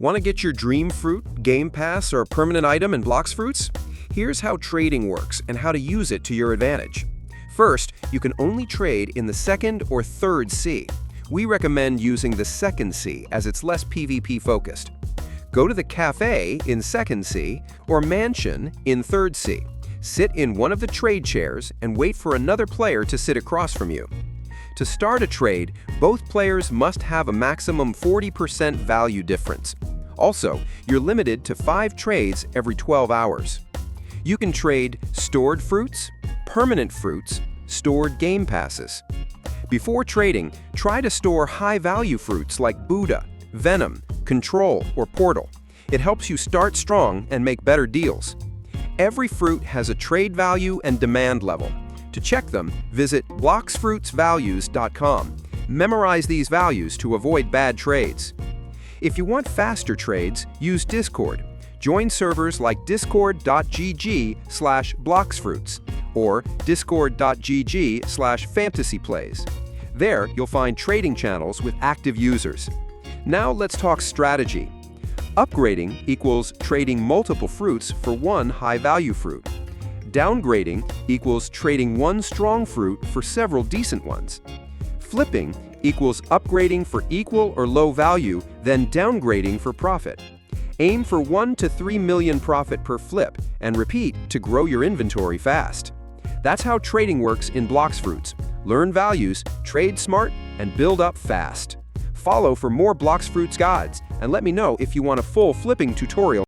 Want to get your dream fruit, Gamepass, or permanent item in Blox Fruits? Here's how trading works and how to use it to your advantage. First, you can only trade in the second or third C. We recommend using the second C as it's less PvP focused. Go to the cafe in second C or mansion in third C. Sit in one of the trade chairs and wait for another player to sit across from you. To start a trade, both players must have a maximum 40% value difference. Also, you're limited to 5 trades every 12 hours. You can trade stored fruits, permanent fruits, stored game passes. Before trading, try to store high-value fruits like Buddha, Venom, Control, or Portal. It helps you start strong and make better deals. Every fruit has a trade value and demand level. To check them, visit bloxfruitsvalues.com. Memorize these values to avoid bad trades. If you want faster trades, use Discord. Join servers like discord.gg/bloxfruits or discord.gg/fantasyplays. There, you'll find trading channels with active users. Now let's talk strategy. Upgrading equals trading multiple fruits for one high-value fruit. Downgrading equals trading one strong fruit for several decent ones. Flipping equals upgrading for equal or low value, then downgrading for profit. Aim for 1 to 3 million profit per flip and repeat to grow your inventory fast. That's how trading works in Blox Fruits. Learn values, trade smart, and build up fast. Follow for more Blox Fruits guides and let me know if you want a full flipping tutorial.